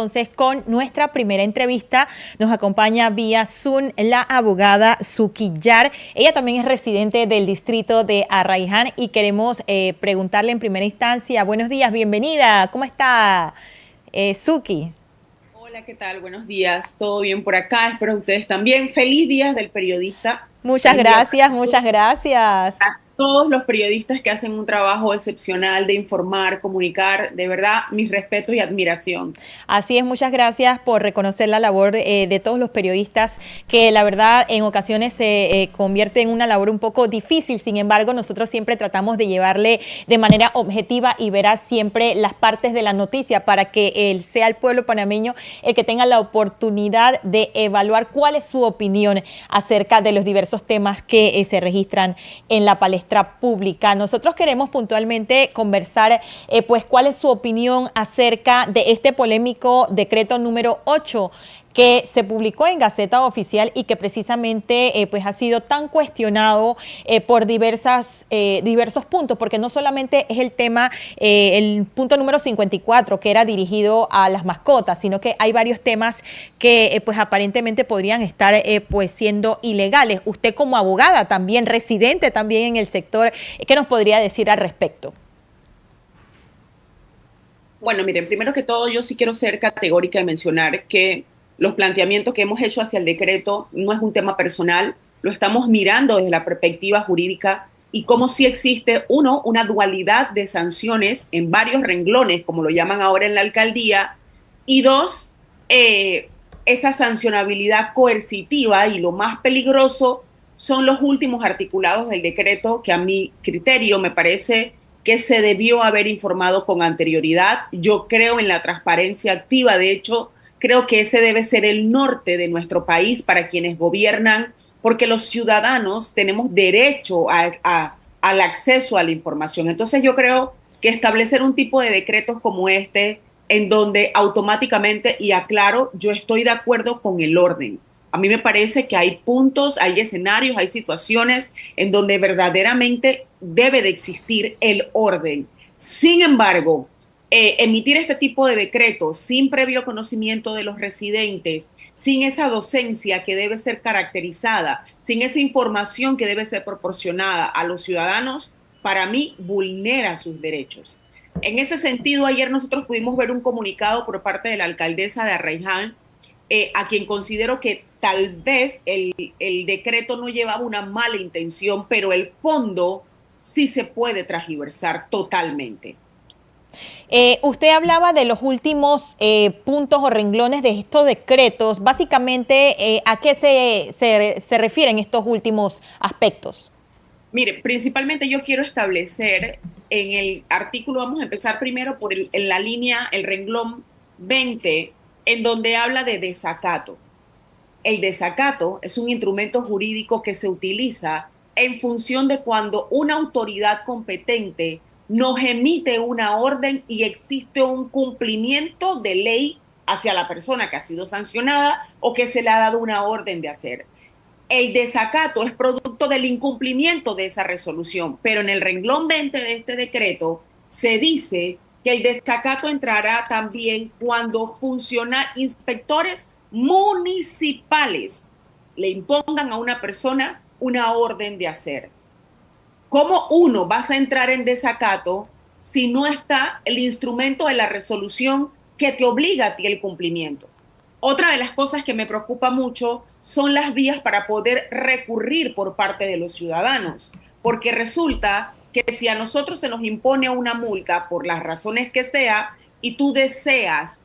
Entonces, con nuestra primera entrevista nos acompaña vía Zoom la abogada Suki Yar. Ella también es residente del distrito de Arraiján y queremos preguntarle en primera instancia, buenos días, bienvenida, ¿cómo está Suki? Hola, ¿qué tal? Buenos días. ¿Todo bien por acá? Espero ustedes también. Feliz Día del Periodista. Muchas Feliz día para gracias, muchas gracias. todos los periodistas que hacen un trabajo excepcional de informar, comunicar. De verdad, mis respetos y admiración. Así es, muchas gracias por reconocer la labor de todos los periodistas, que la verdad en ocasiones se convierte en una labor un poco difícil. Sin embargo, nosotros siempre tratamos de llevarle de manera objetiva y veraz siempre las partes de la noticia para que sea el pueblo panameño el que tenga la oportunidad de evaluar cuál es su opinión acerca de los diversos temas que se registran en la palestra pública. Nosotros queremos puntualmente conversar pues cuál es su opinión acerca de este polémico decreto número 8 que se publicó en Gaceta Oficial y que precisamente pues ha sido tan cuestionado por diversos puntos, porque no solamente es el tema, el punto número 54, que era dirigido a las mascotas, sino que hay varios temas que pues aparentemente podrían estar pues siendo ilegales. Usted como abogada también, residente también en el sector, ¿qué nos podría decir al respecto? Bueno, miren, primero que todo, yo sí quiero ser categórica y mencionar que los planteamientos que hemos hecho hacia el decreto no es un tema personal, lo estamos mirando desde la perspectiva jurídica y cómo sí existe, uno, una dualidad de sanciones en varios renglones, como lo llaman ahora en la alcaldía, y dos, esa sancionabilidad coercitiva y lo más peligroso son los últimos articulados del decreto que a mi criterio me parece que se debió haber informado con anterioridad. Yo creo en la transparencia activa, de hecho, creo que ese debe ser el norte de nuestro país para quienes gobiernan, porque los ciudadanos tenemos derecho al acceso a la información. Entonces yo creo que establecer un tipo de decretos como este, en donde automáticamente, y aclaro, yo estoy de acuerdo con el orden. A mí me parece que hay puntos, hay escenarios, hay situaciones en donde verdaderamente debe de existir el orden. Sin embargo, emitir este tipo de decretos sin previo conocimiento de los residentes, sin esa docencia que debe ser caracterizada, sin esa información que debe ser proporcionada a los ciudadanos, para mí vulnera sus derechos. En ese sentido, ayer nosotros pudimos ver un comunicado por parte de la alcaldesa de Arraiján, a quien considero que tal vez el decreto no llevaba una mala intención, pero el fondo sí se puede transversar totalmente. Usted hablaba de los últimos puntos o renglones de estos decretos. Básicamente, ¿a qué se refieren estos últimos aspectos? Mire, principalmente yo quiero establecer en el artículo, vamos a empezar primero por en la línea, el renglón 20, en donde habla de desacato. El desacato es un instrumento jurídico que se utiliza en función de cuando una autoridad competente nos emite una orden y existe un cumplimiento de ley hacia la persona que ha sido sancionada o que se le ha dado una orden de hacer. El desacato es producto del incumplimiento de esa resolución, pero en el renglón 20 de este decreto se dice que el desacato entrará también cuando inspectores municipales le impongan a una persona una orden de hacer. ¿Cómo uno vas a entrar en desacato si no está el instrumento de la resolución que te obliga a ti el cumplimiento? Otra de las cosas que me preocupa mucho son las vías para poder recurrir por parte de los ciudadanos, porque resulta que si a nosotros se nos impone una multa por las razones que sea y tú deseas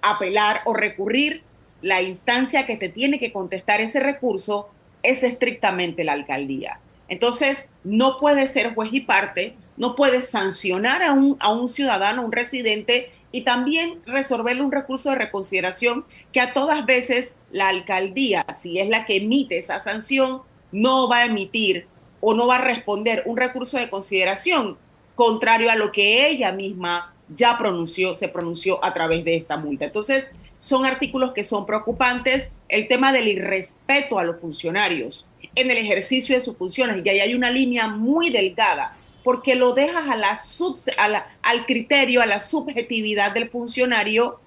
apelar o recurrir, la instancia que te tiene que contestar ese recurso es estrictamente la alcaldía. Entonces, no puede ser juez y parte, no puede sancionar a un ciudadano, a un residente, y también resolverle un recurso de reconsideración que a todas veces la alcaldía, si es la que emite esa sanción, no va a emitir o no va a responder un recurso de consideración contrario a lo que ella misma ya se pronunció a través de esta multa. Entonces, son artículos que son preocupantes. El tema del irrespeto a los funcionarios en el ejercicio de sus funciones, y ahí hay una línea muy delgada, porque lo dejas al criterio, a la subjetividad del funcionario,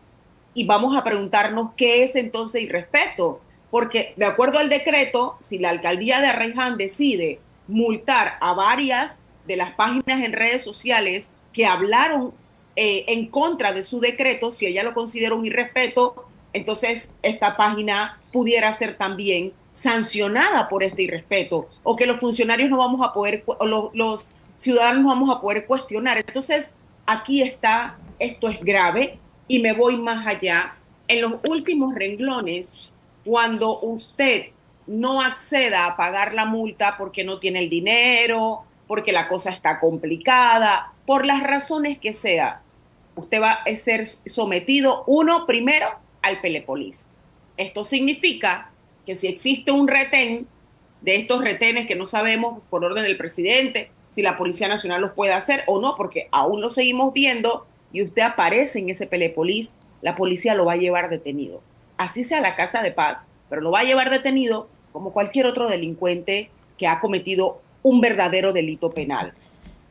y vamos a preguntarnos qué es entonces irrespeto, porque de acuerdo al decreto, si la alcaldía de Arraiján decide multar a varias de las páginas en redes sociales que hablaron en contra de su decreto, si ella lo considera un irrespeto, entonces esta página pudiera ser también sancionada por este irrespeto, o que los funcionarios no vamos a poder, o los ciudadanos no vamos a poder cuestionar. Entonces, aquí está, esto es grave, y me voy más allá. En los últimos renglones, cuando usted no acceda a pagar la multa porque no tiene el dinero, porque la cosa está complicada, por las razones que sea, usted va a ser sometido, uno, primero, al Pelepolis. Esto significa que si existe un retén, de estos retenes que no sabemos por orden del presidente, si la Policía Nacional los puede hacer o no, porque aún lo seguimos viendo, y usted aparece en ese Pelepolis, la policía lo va a llevar detenido. Así sea la Casa de Paz, pero lo va a llevar detenido como cualquier otro delincuente que ha cometido un verdadero delito penal.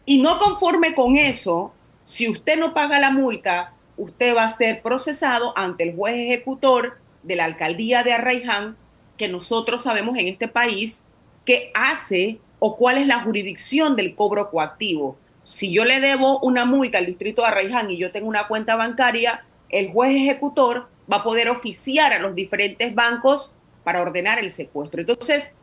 Y no conforme con eso, si usted no paga la multa, usted va a ser procesado ante el juez ejecutor de la alcaldía de Arraiján, que nosotros sabemos en este país qué hace o cuál es la jurisdicción del cobro coactivo. Si yo le debo una multa al distrito de Arraiján y yo tengo una cuenta bancaria, el juez ejecutor va a poder oficiar a los diferentes bancos para ordenar el secuestro. Entonces,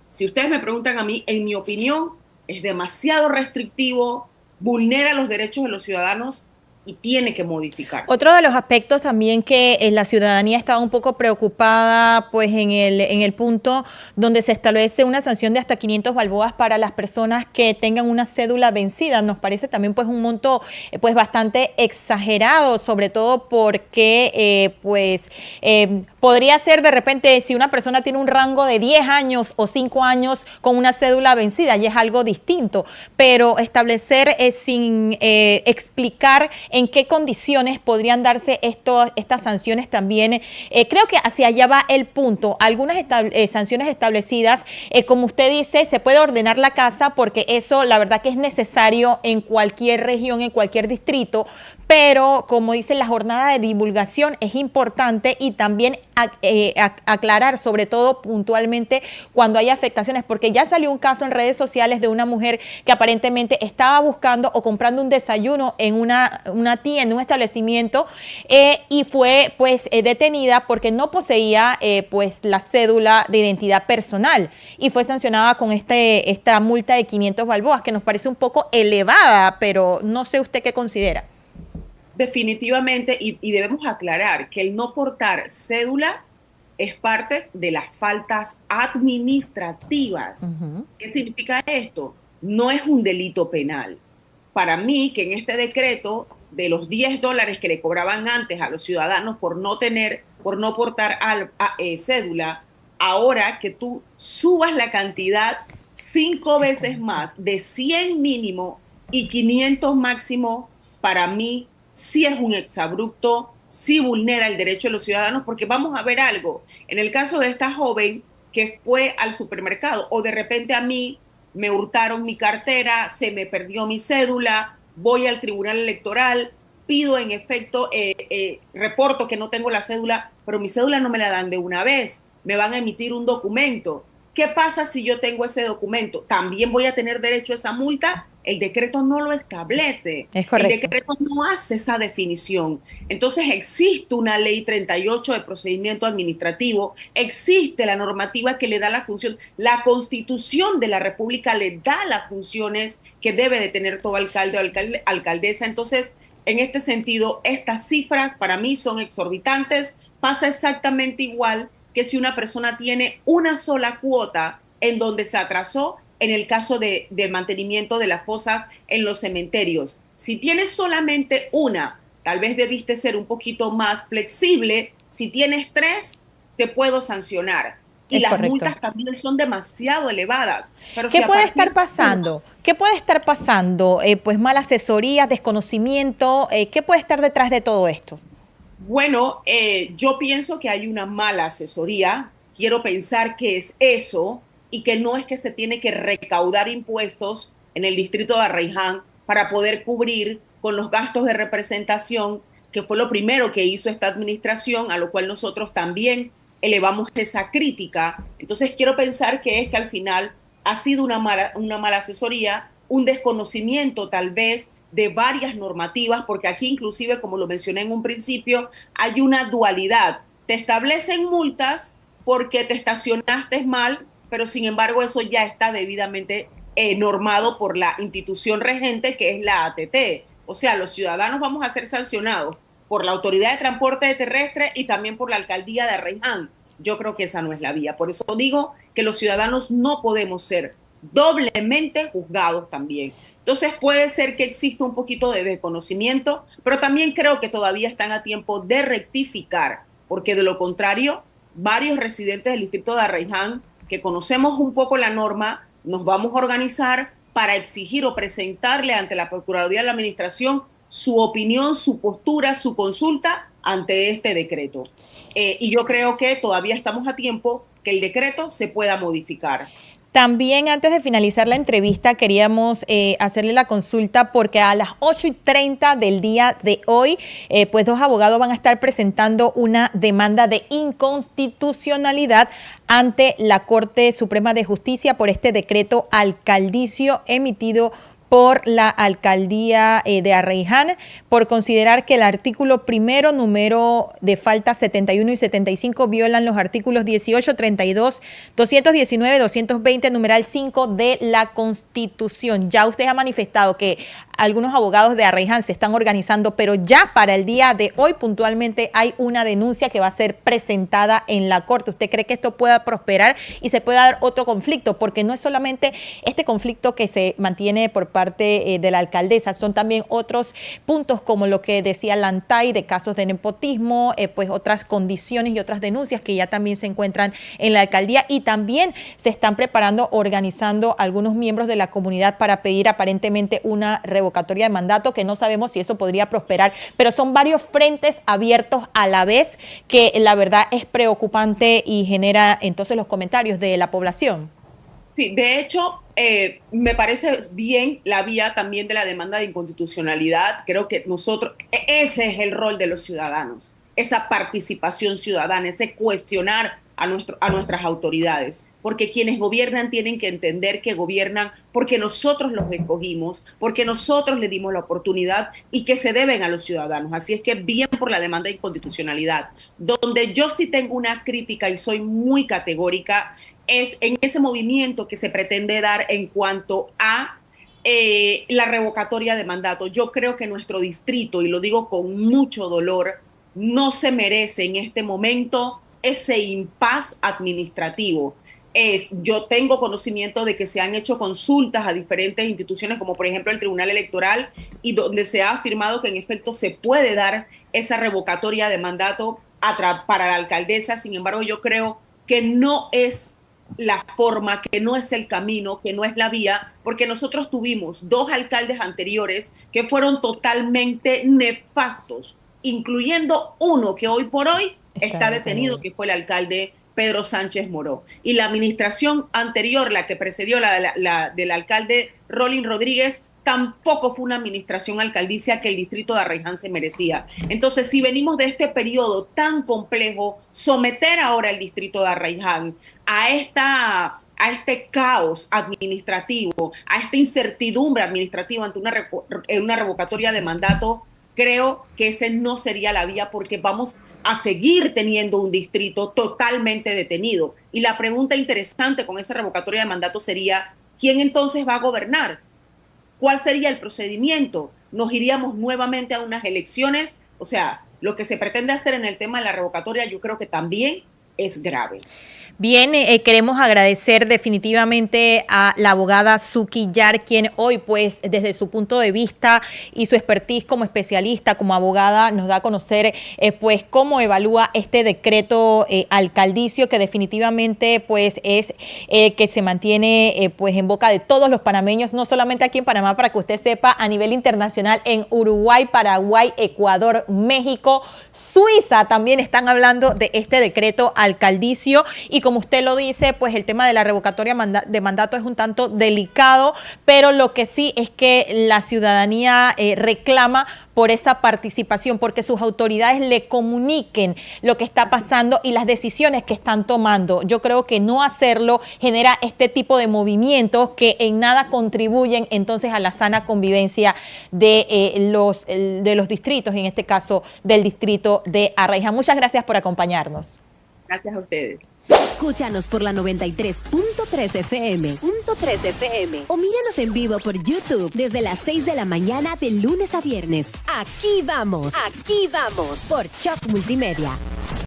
si ustedes me preguntan a mí, en mi opinión, es demasiado restrictivo, vulnera los derechos de los ciudadanos y tiene que modificarse. Otro de los aspectos también que la ciudadanía estaba un poco preocupada, pues en el punto donde se establece una sanción de hasta 500 balboas para las personas que tengan una cédula vencida. Nos parece también pues un monto pues bastante exagerado, sobre todo porque podría ser de repente si una persona tiene un rango de 10 años o 5 años con una cédula vencida, y es algo distinto, pero establecer sin explicar en qué condiciones podrían darse estas sanciones también. Creo que hacia allá va el punto. Algunas sanciones establecidas, como usted dice, se puede ordenar la casa porque eso la verdad que es necesario en cualquier región, en cualquier distrito, pero como dice, la jornada de divulgación es importante y también aclarar, sobre todo puntualmente cuando hay afectaciones, porque ya salió un caso en redes sociales de una mujer que aparentemente estaba buscando o comprando un desayuno en una tienda, un establecimiento, y fue pues detenida porque no poseía pues la cédula de identidad personal y fue sancionada con esta multa de 500 balboas, que nos parece un poco elevada, pero no sé usted qué considera. Definitivamente, y debemos aclarar que el no portar cédula es parte de las faltas administrativas. ¿Qué significa esto? No es un delito penal. Para mí, que en este decreto de los $10 que le cobraban antes a los ciudadanos por no portar cédula, ahora que tú subas la cantidad 5 veces más, de 100 mínimo y 500 máximo, para mí sí es un exabrupto, sí vulnera el derecho de los ciudadanos, porque vamos a ver algo. En el caso de esta joven que fue al supermercado, o de repente a mí me hurtaron mi cartera, se me perdió mi cédula, voy al tribunal electoral, pido en efecto, reporto que no tengo la cédula, pero mi cédula no me la dan de una vez, me van a emitir un documento. ¿Qué pasa si yo tengo ese documento? ¿También voy a tener derecho a esa multa? El decreto no lo establece. Es correcto. El decreto no hace esa definición. Entonces existe una ley 38 de procedimiento administrativo, existe la normativa que le da la función, la Constitución de la República le da las funciones que debe de tener todo alcalde o alcaldesa. Entonces, en este sentido, estas cifras para mí son exorbitantes. Pasa exactamente igual que si una persona tiene una sola cuota en donde se atrasó en el caso del mantenimiento de las fosas en los cementerios. Si tienes solamente una, tal vez debiste ser un poquito más flexible. Si tienes 3, te puedo sancionar. Y las multas también son demasiado elevadas. Pero ¿qué puede estar pasando? ¿Qué puede estar pasando? Pues mala asesoría, desconocimiento. ¿Qué puede estar detrás de todo esto? Bueno, yo pienso que hay una mala asesoría. Quiero pensar que es eso y que no es que se tiene que recaudar impuestos en el distrito de Arraiján para poder cubrir con los gastos de representación que fue lo primero que hizo esta administración, a lo cual nosotros también elevamos esa crítica. Entonces quiero pensar que es que al final ha sido una mala asesoría, un desconocimiento tal vez de varias normativas, porque aquí inclusive, como lo mencioné en un principio, hay una dualidad. Te establecen multas porque te estacionaste mal, pero sin embargo eso ya está debidamente normado por la institución regente, que es la ATT. O sea, los ciudadanos vamos a ser sancionados por la Autoridad de Transporte Terrestre y también por la Alcaldía de Arraiján. Yo creo que esa no es la vía. Por eso digo que los ciudadanos no podemos ser doblemente juzgados también. Entonces puede ser que exista un poquito de desconocimiento, pero también creo que todavía están a tiempo de rectificar, porque de lo contrario, varios residentes del distrito de Arraiján, que conocemos un poco la norma, nos vamos a organizar para exigir o presentarle ante la Procuraduría de la Administración su opinión, su postura, su consulta ante este decreto. Y yo creo que todavía estamos a tiempo que el decreto se pueda modificar. También antes de finalizar la entrevista queríamos hacerle la consulta porque a las 8:30 del día de hoy, pues dos abogados van a estar presentando una demanda de inconstitucionalidad ante la Corte Suprema de Justicia por este decreto alcaldicio emitido por la alcaldía de Arraiján, por considerar que el artículo primero, número de falta 71 y 75, violan los artículos 18, 32, 219, 220, numeral 5 de la Constitución. Ya usted ha manifestado que algunos abogados de Arraiján se están organizando, pero ya para el día de hoy puntualmente hay una denuncia que va a ser presentada en la Corte. ¿Usted cree que esto pueda prosperar y se pueda dar otro conflicto? Porque no es solamente este conflicto que se mantiene por parte de la alcaldesa, son también otros puntos como lo que decía Lantay de casos de nepotismo, pues otras condiciones y otras denuncias que ya también se encuentran en la alcaldía, y también se están preparando, organizando algunos miembros de la comunidad para pedir aparentemente una revocatoria de mandato, que no sabemos si eso podría prosperar, pero son varios frentes abiertos a la vez que la verdad es preocupante y genera entonces los comentarios de la población. Sí, de hecho, me parece bien la vía también de la demanda de inconstitucionalidad. Creo que nosotros, ese es el rol de los ciudadanos, esa participación ciudadana, ese cuestionar a nuestras autoridades, porque quienes gobiernan tienen que entender que gobiernan porque nosotros los escogimos, porque nosotros les dimos la oportunidad y que se deben a los ciudadanos. Así es que bien por la demanda de inconstitucionalidad. Donde yo sí tengo una crítica y soy muy categórica es en ese movimiento que se pretende dar en cuanto a la revocatoria de mandato. Yo creo que nuestro distrito, y lo digo con mucho dolor, no se merece en este momento ese impas administrativo. Yo tengo conocimiento de que se han hecho consultas a diferentes instituciones, como por ejemplo el Tribunal Electoral, y donde se ha afirmado que en efecto se puede dar esa revocatoria de mandato para la alcaldesa. Sin embargo, yo creo que no es la forma, que no es el camino, que no es la vía, porque nosotros tuvimos dos alcaldes anteriores que fueron totalmente nefastos, incluyendo uno que hoy por hoy está detenido, que fue el alcalde Pedro Sánchez Moró. Y la administración anterior, la que precedió del alcalde Rolín Rodríguez, tampoco fue una administración alcaldicia que el distrito de Arraiján se merecía. Entonces, si venimos de este periodo tan complejo, someter ahora el distrito de Arraiján a este caos administrativo, a esta incertidumbre administrativa ante una revocatoria de mandato, creo que ese no sería la vía, porque vamos a seguir teniendo un distrito totalmente detenido. Y la pregunta interesante con esa revocatoria de mandato sería, ¿quién entonces va a gobernar? ¿Cuál sería el procedimiento? ¿Nos iríamos nuevamente a unas elecciones? O sea, lo que se pretende hacer en el tema de la revocatoria yo creo que también es grave. Bien, queremos agradecer definitivamente a la abogada Suki Yar, quien hoy, pues, desde su punto de vista y su expertise como especialista, como abogada, nos da a conocer, pues, cómo evalúa este decreto alcaldicio, que definitivamente, pues, es que se mantiene, pues, en boca de todos los panameños, no solamente aquí en Panamá, para que usted sepa, a nivel internacional, en Uruguay, Paraguay, Ecuador, México, Suiza, también están hablando de este decreto alcaldicio, y como usted lo dice, pues el tema de la revocatoria de mandato es un tanto delicado, pero lo que sí es que la ciudadanía reclama por esa participación, porque sus autoridades le comuniquen lo que está pasando y las decisiones que están tomando. Yo creo que no hacerlo genera este tipo de movimientos que en nada contribuyen entonces a la sana convivencia de los distritos, en este caso del distrito de Arraiján. Muchas gracias por acompañarnos. Gracias a ustedes. Escúchanos por la 93.3 FM, o míranos en vivo por YouTube desde las 6 de la mañana de lunes a viernes. Aquí vamos, por Shock Multimedia.